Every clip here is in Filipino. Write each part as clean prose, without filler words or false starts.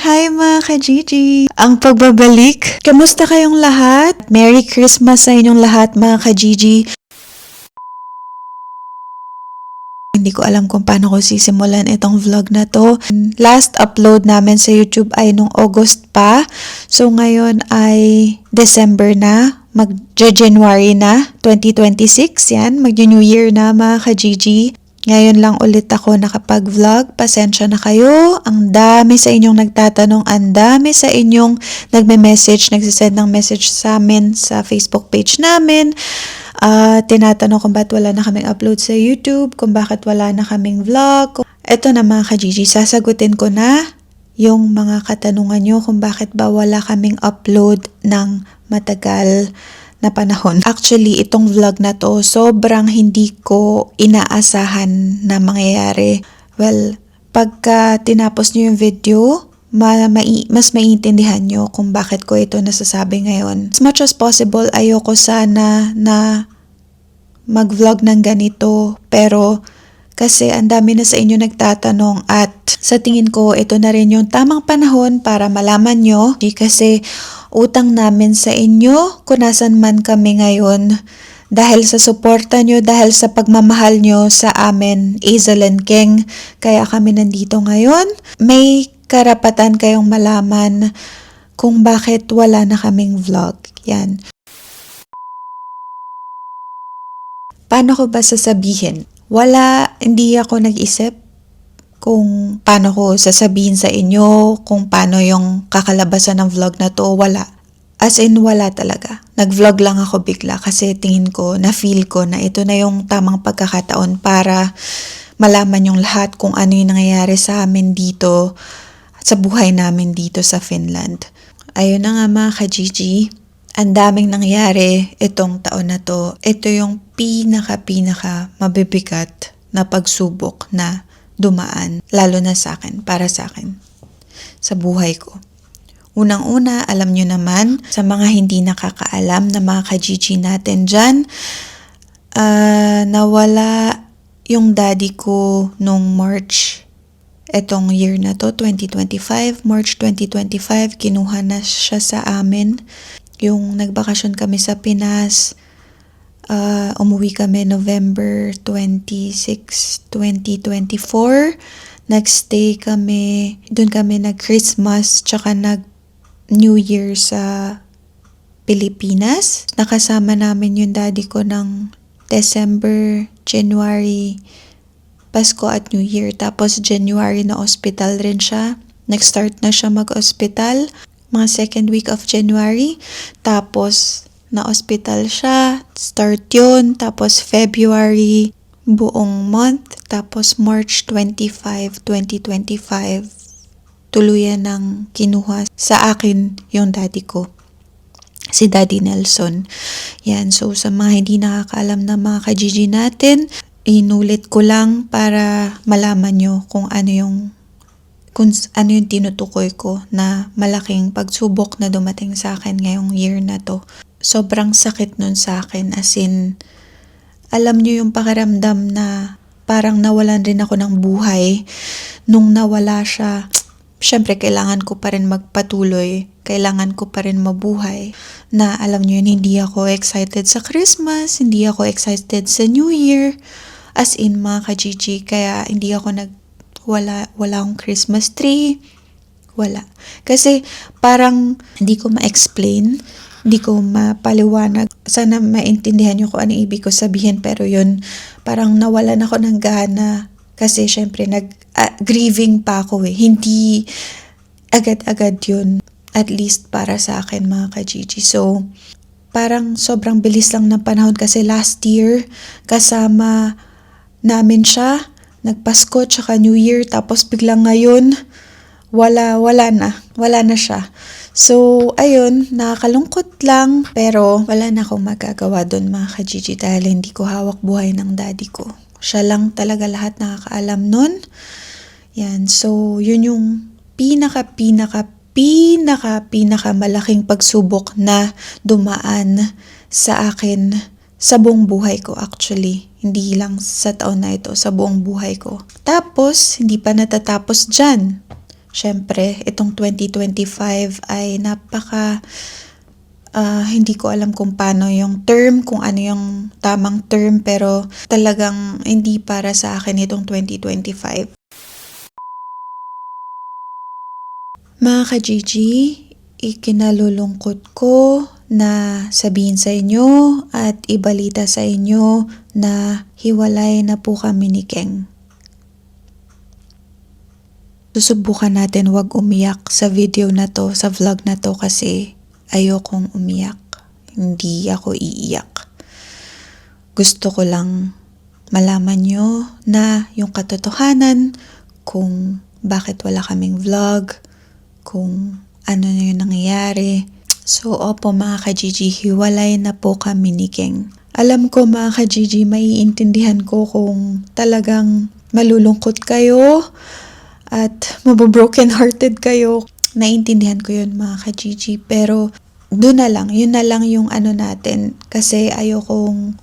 Hi mga ka-Gigi! Ang pagbabalik! Kamusta kayong lahat? Merry Christmas sa inyong lahat mga ka-Gigi! Hindi ko alam kung paano ko sisimulan itong vlog na to. Last upload namin sa YouTube ay nung August pa. So ngayon ay December na. Mag-January na. 2026 yan. Mag-New Year na mga ka-Gigi. Ngayon lang ulit ako nakapag-vlog. Pasensya na kayo. Ang dami sa inyong nagtatanong. Ang dami sa inyong nagme-message. Nagsisend ng message sa amin sa Facebook page namin. Tinatanong kung bakit wala na kaming upload sa YouTube. Kung bakit wala na kaming vlog. Ito na mga ka-Gigi. Sasagutin ko na yung mga katanungan nyo kung bakit ba wala kaming upload ng matagal na panahon. Actually, itong vlog na to, sobrang hindi ko inaasahan na mangyayari. Well, pagka tinapos nyo yung video, mas maiintindihan nyo kung bakit ko ito nasasabi ngayon. As much as possible, ayoko sana na mag-vlog ng ganito, pero kasi ang dami na sa inyo nagtatanong at sa tingin ko, ito na rin yung tamang panahon para malaman nyo. Kasi utang namin sa inyo kung nasan man kami ngayon. Dahil sa suporta nyo, dahil sa pagmamahal nyo sa amin, Azel and King, kaya kami nandito ngayon. May karapatan kayong malaman kung bakit wala na kaming vlog. Yan. Paano ko ba sasabihin? Hindi ako nag-isip kung paano ko sasabihin sa inyo, kung paano yung kakalabasan ng vlog na to, wala. As in, wala talaga. Nag-vlog lang ako bigla kasi tingin ko, na-feel ko na ito na yung tamang pagkakataon para malaman yung lahat kung ano yung nangyayari sa amin dito, sa buhay namin dito sa Finland. Ayun na nga mga ka-Gigi, ang daming nangyari itong taon na to. Ito yung pinaka mabibigat na pagsubok na dumaan, lalo na sa akin, para sa akin, sa buhay ko. Unang-una, alam nyo naman, sa mga hindi nakakaalam na mga ka-Gigi natin dyan, nawala yung daddy ko nung March, etong year na to, 2025, March 2025, kinuha na siya sa amin. Yung nagbakasyon kami sa Pinas, umuwi kami November 26, 2024. Nagstay kami, doon kami nag-Christmas, tsaka nag-New Year sa Pilipinas. Nakasama namin yung daddy ko ng December, January, Pasko at New Year. Tapos January na hospital rin siya. Nag-start na siya mag-hospital, mga second week of January. Tapos na-hospital siya, start yun. Tapos February, buong month. Tapos March 25, 2025, tuluyan ng kinuha sa akin yung daddy ko. Si Daddy Nelson. Yan, so sa mga hindi nakakaalam na mga ka-Gigi natin, inulit ko lang para malaman nyo kung ano yung tinutukoy ko na malaking pagsubok na dumating sa akin ngayong year na to. Sobrang sakit nun sa akin, as in, alam nyo yung pakiramdam na parang nawalan rin ako ng buhay. Nung nawala siya, syempre kailangan ko pa rin magpatuloy, kailangan ko pa rin mabuhay. Na alam nyo yun, hindi ako excited sa Christmas, hindi ako excited sa New Year, as in mga ka-Gigi, kaya hindi ako wala akong Christmas tree, wala. Kasi parang hindi ko ma-explain, hindi ko mapaliwanag. Sana maintindihan nyo kung ano ibig ko sabihin, pero yun, parang nawalan ako ng gana. Kasi syempre, grieving pa ako eh. Hindi agad-agad yun. At least para sa akin mga ka-Gigi. So, parang sobrang bilis lang ng panahon kasi last year, kasama namin siya. Nagpasko, tsaka New Year. Tapos biglang ngayon, wala na siya. So, ayun, nakakalungkot lang, pero wala na akong magagawa doon mga ka-Gigi dahil hindi ko hawak buhay ng daddy ko. Siya lang talaga lahat nakakaalam nun. Yan, so yun yung pinaka malaking pagsubok na dumaan sa akin sa buong buhay ko actually. Hindi lang sa taon na ito, sa buong buhay ko. Tapos, hindi pa natatapos dyan. syempre, itong 2025 ay hindi ko alam kung paano yung term, kung ano yung tamang term, pero talagang hindi para sa akin itong 2025. Mga ka-Gigi, ikinalulungkot ko na sabihin sa inyo at ibalita sa inyo na hiwalay na po kami ni Keng. Susubukan natin wag umiyak sa video na to, sa vlog na to kasi ayokong umiyak. Hindi ako iiyak. Gusto ko lang malaman nyo na yung katotohanan kung bakit wala kaming vlog, kung ano na yung nangyayari. So, opo mga ka-Gigi, hiwalay na po kami ni Keng. Alam ko mga ka-Gigi, maiintindihan ko kung talagang malulungkot kayo at mabobroken hearted kayo. Naiintindihan ko yun mga ka-Gigi, pero yun na lang yung ano natin. Kasi ayokong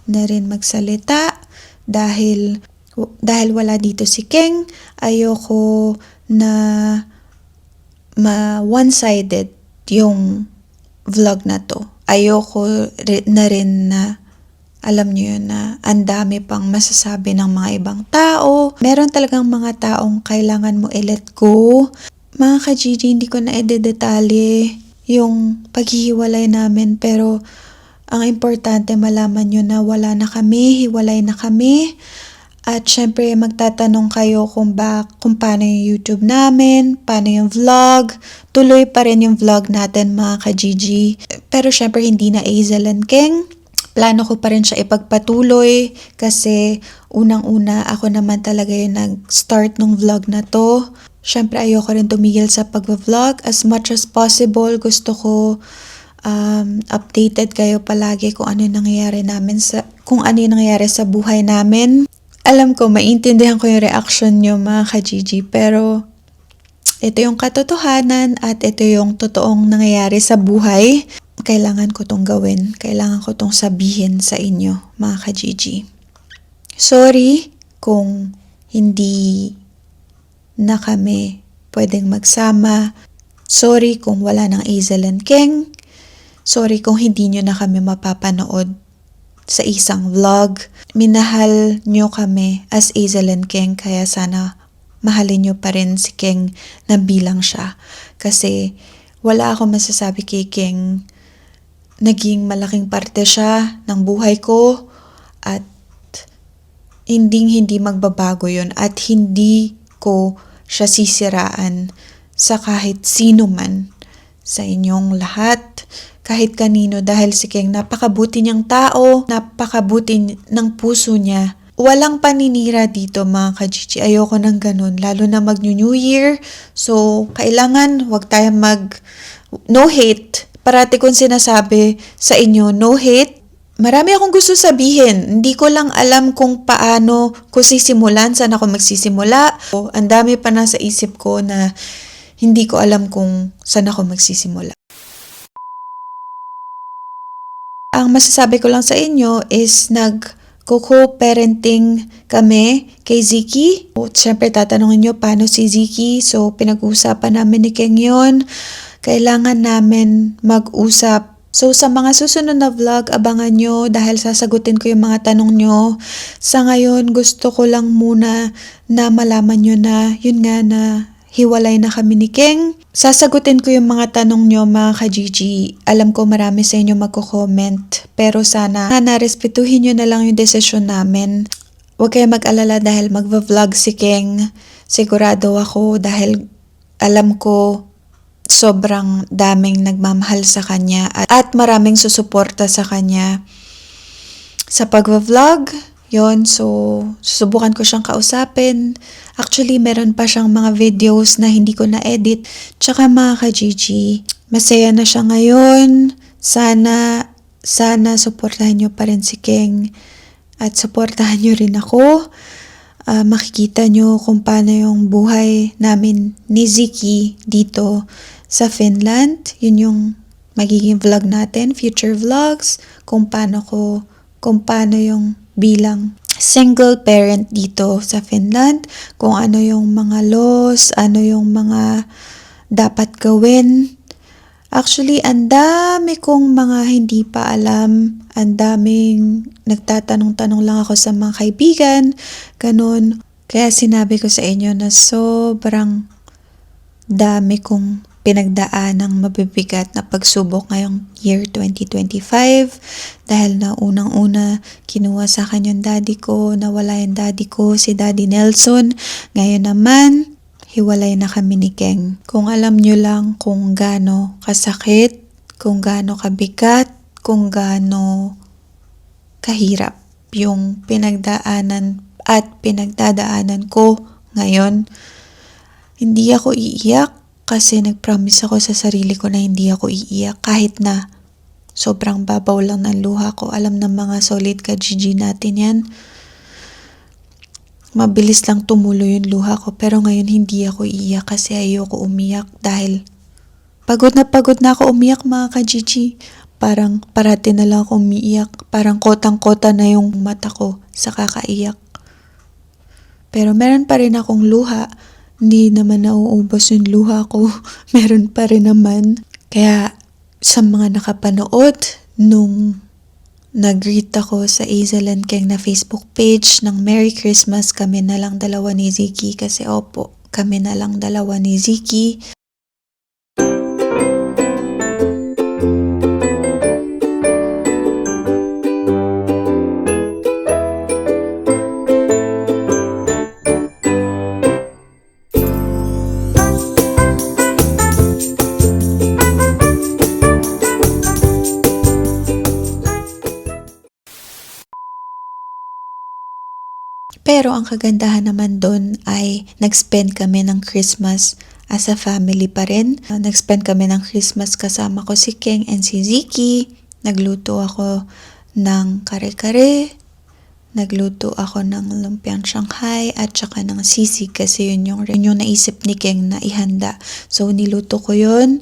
na rin magsalita dahil wala dito si Keng. Ayoko na one-sided yung vlog na to. Ayoko na rin na alam niyo yun na ang dami pang masasabi ng mga ibang tao. Meron talagang mga taong kailangan mo i-let go. Mga ka-Gigi, hindi ko na ededetalye yung paghihiwalay namin, pero ang importante malaman nyo na wala na kami, hiwalay na kami. At syempre magtatanong kayo kung paano yung YouTube namin, paano yung vlog. Tuloy pa rin yung vlog natin mga ka-Gigi. Pero syempre hindi na Hazel and Keng. Plano ko pa rin siya ipagpatuloy kasi unang-una ako naman talaga yung nag-start ng vlog na to. Syempre ayoko rin tumigil sa pag-vlog. As much as possible gusto ko updated kayo palagi kung ano yung nangyayari sa buhay namin. Alam ko, maintindihan ko yung reaction nyo mga ka-Gigi, pero ito yung katotohanan at ito yung totoong nangyayari sa buhay. Kailangan ko tong gawin. Kailangan ko tong sabihin sa inyo, mga ka-Gigi. Sorry kung hindi na kami pwedeng magsama. Sorry kung wala ng Hazel and Keng. Sorry kung hindi nyo na kami mapapanood sa isang vlog. Minahal nyo kami as Hazel and Keng, kaya sana mahalin nyo pa rin si Keng na bilang siya. Kasi wala akong masasabi kay Keng. Naging malaking parte siya ng buhay ko at hindi magbabago yon at hindi ko siya sisiraan sa kahit sino man sa inyong lahat, kahit kanino, dahil si Keng napakabuti niyang tao, napakabuti ng puso niya. Walang paninira dito mga ka-Gigi, ayoko ng ganun, lalo na mag-New Year, so kailangan wag tayo no hate. Parati kong sinasabi sa inyo, no hate. Marami akong gusto sabihin. Hindi ko lang alam kung paano ko sisimulan, saan ako magsisimula. Ang dami pa nasa isip ko na hindi ko alam kung saan ako magsisimula. Ang masasabi ko lang sa inyo is co-parenting kami kay Ziki. Siyempre tatanungin nyo paano si Ziki. So pinag-uusapan namin ni Keng yun. Kailangan namin mag-usap. So sa mga susunod na vlog, abangan nyo dahil sasagutin ko yung mga tanong nyo. Sa ngayon, gusto ko lang muna na malaman nyo na yun nga na hiwalay na kami ni Keng. Sasagutin ko yung mga tanong nyo mga ka-Gigi. Alam ko marami sa inyo magko-comment. Pero sana respetuhin nyo na lang yung desisyon namin. Huwag kayo mag-alala dahil magva-vlog si Keng. Sigurado ako dahil alam ko sobrang daming nagmamahal sa kanya at maraming susuporta sa kanya sa pagva-vlog. Yon, so susubukan ko siyang kausapin. Actually, meron pa siyang mga videos na hindi ko na-edit. Tsaka mga ka-Gigi, masaya na siya ngayon. Sana suportahan niyo pa rin si Keng at suportahan niyo rin ako. Makikita niyo kung paano yung buhay namin ni Ziki dito sa Finland. Yun yung magiging vlog natin, future vlogs, kung paano yung bilang single parent dito sa Finland, kung ano yung mga laws, ano yung mga dapat gawin. Actually, ang dami kong mga hindi pa alam, ang daming nagtatanong-tanong lang ako sa mga kaibigan, ganun. Kaya sinabi ko sa inyo na sobrang dami kong pinagdaanang mabibigat na pagsubok ngayong year 2025 dahil na unang-una kinuha sa akin yung daddy ko, nawala yung daddy ko, si Daddy Nelson. Ngayon naman, hiwalay na kami ni Keng. Kung alam nyo lang kung gaano kasakit, kung gaano kabigat, kung gaano kahirap yung pinagdaanan at pinagdadaanan ko ngayon. Hindi ako iiyak kasi nag-promise ako sa sarili ko na hindi ako iiyak kahit na sobrang babaw lang ng luha ko. Alam ng mga solid ka-GG natin yan. Mabilis lang tumulo yung luha ko pero ngayon hindi ako iiyak kasi ayoko umiyak dahil pagod na ako umiyak mga ka-GG. Parang parati na lang ako umiiyak. Parang kotang-kota na yung mata ko sa kakaiyak. Pero meron pa rin akong luha. Hindi naman nauubos yung luha ko. Meron pa rin naman. Kaya sa mga nakapanood nung nag-greet ako sa Azel and Keng na Facebook page ng Merry Christmas, kami na lang dalawa ni Ziki. Kasi opo, kami na lang dalawa ni Ziki. Pero ang kagandahan naman doon ay nag-spend kami ng Christmas as a family pa rin. Nag-spend kami ng Christmas kasama ko si Keng and si Ziki. Nagluto ako ng kare-kare. Nagluto ako ng lumpiang Shanghai at saka ng sisig kasi yun yung naisip ni Keng na ihanda. So niluto ko yun.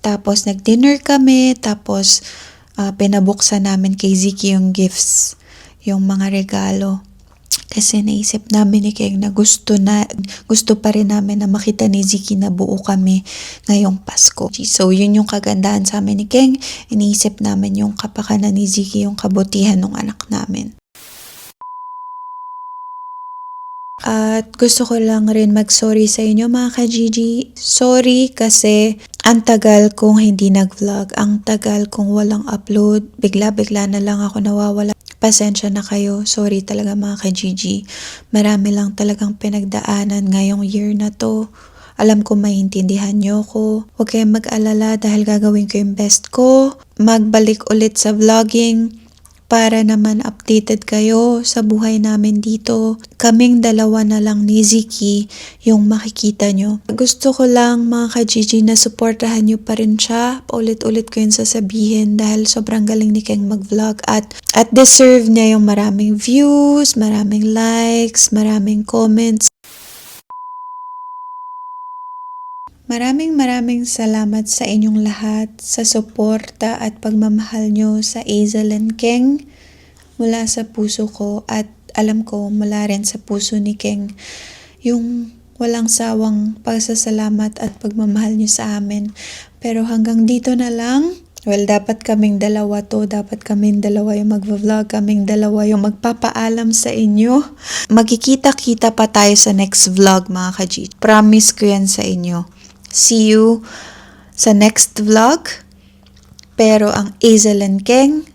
Tapos nag-dinner kami. Tapos pinabuksan namin kay Ziki yung gifts, yung mga regalo. Kasi naisip namin ni Keng na gusto pa rin namin na makita ni Ziki na buo kami ngayong Pasko. So yun yung kagandahan sa amin ni Keng. Iniisip namin yung kapakanan ni Ziki, yung kabutihan ng anak namin. At gusto ko lang rin mag-sorry sa inyo mga ka-GG. Sorry kasi ang tagal kong hindi nag-vlog. Ang tagal kong walang upload. Bigla-bigla na lang ako nawawala. Pasensya na kayo. Sorry talaga mga ka-GG. Marami lang talagang pinagdaanan ngayong year na to. Alam ko maintindihan nyo ko. Huwag kayong mag-alala dahil gagawin ko yung best ko. Magbalik ulit sa vlogging para naman updated kayo sa buhay namin dito. Kaming dalawa na lang ni Ziki yung makikita nyo. Gusto ko lang mga ka-GG na supportahan nyo pa rin siya. Paulit-ulit ko yun sasabihin dahil sobrang galing ni Keng mag-vlog at deserve niya yung maraming views, maraming likes, maraming comments. Maraming salamat sa inyong lahat sa suporta at pagmamahal nyo sa Azel and Keng mula sa puso ko at alam ko mula rin sa puso ni Keng yung walang sawang pagsasalamat at pagmamahal nyo sa amin. Pero hanggang dito na lang. Well, dapat kaming dalawa to. Dapat kaming dalawa yung mag-vlog. Kaming dalawa yung magpapaalam sa inyo. Magkikita-kita pa tayo sa next vlog mga ka-G. Promise ko yan sa inyo. See you sa next vlog. Pero ang Azel and Keng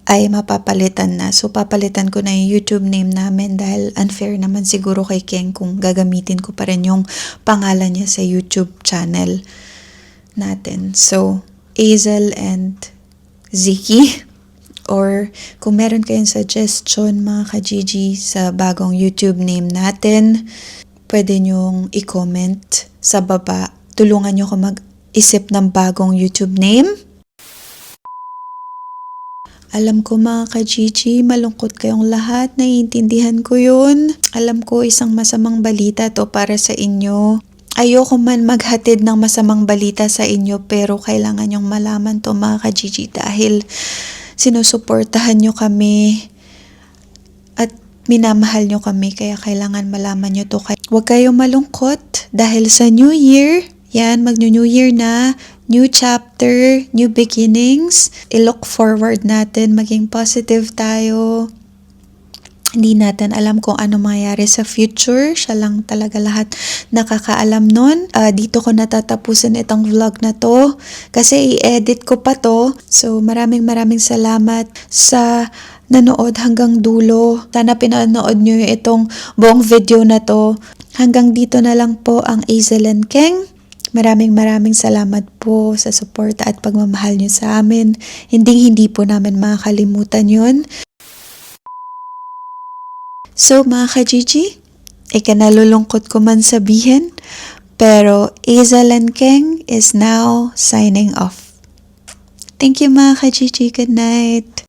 ay mapapalitan na. So papalitan ko na yung YouTube name namin dahil unfair naman siguro kay Keng kung gagamitin ko pa rin yung pangalan niya sa YouTube channel natin. So Azel and Ziki. Or kung meron kayong suggestion mga ka-GG sa bagong YouTube name natin, pwede nyong i-comment sa baba. Tulungan nyo ko mag-isip ng bagong YouTube name. Alam ko mga ka-GG, malungkot kayong lahat. Naiintindihan ko yun. Alam ko isang masamang balita to para sa inyo. Ayoko man maghatid ng masamang balita sa inyo pero kailangan nyong malaman to mga ka-GG dahil sinusuportahan nyo kami. At minamahal nyo kami, kaya kailangan malaman nyo to. Huwag kayong malungkot dahil sa New Year, yan, mag-New Year na, new chapter, new beginnings. I-look forward natin, maging positive tayo. Hindi natin alam kung ano mangyayari sa future. Siya lang talaga lahat nakakaalam nun. Dito ko natatapusin itong vlog na to kasi i-edit ko pa to. So maraming salamat sa nanood hanggang dulo. Sana pinanood nyo itong buong video na to. Hanggang dito na lang po ang Azel and Keng. Maraming salamat po sa support at pagmamahal nyo sa amin. Hindi po namin makakalimutan yun. So mga ka-Gigi, ikanalulungkot ko man sabihin, pero Azel and Keng is now signing off. Thank you mga ka-Gigi, good night.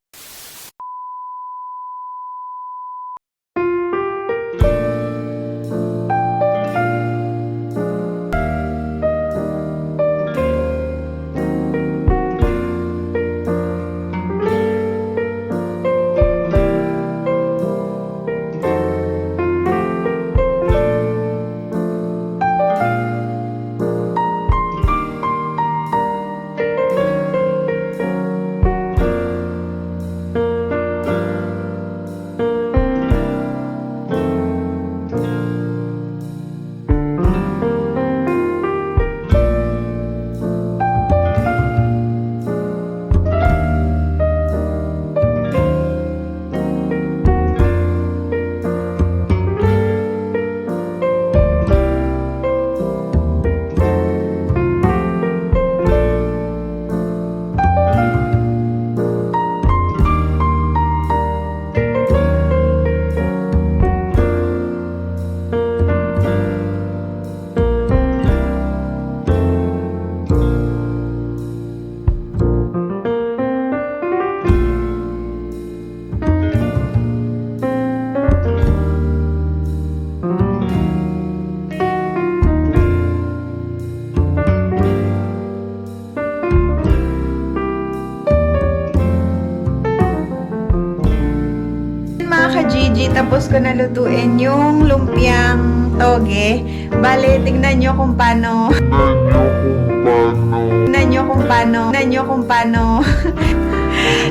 Ka-Gigi, tapos ko nalutuin yung lumpiang toge. Bale, tignan nyo kung paano.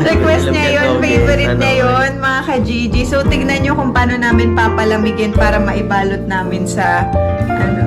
Request niya yun, favorite niya yun, mga ka-Gigi. So, tignan nyo kung paano namin papalamigin para maibalot namin sa, ano.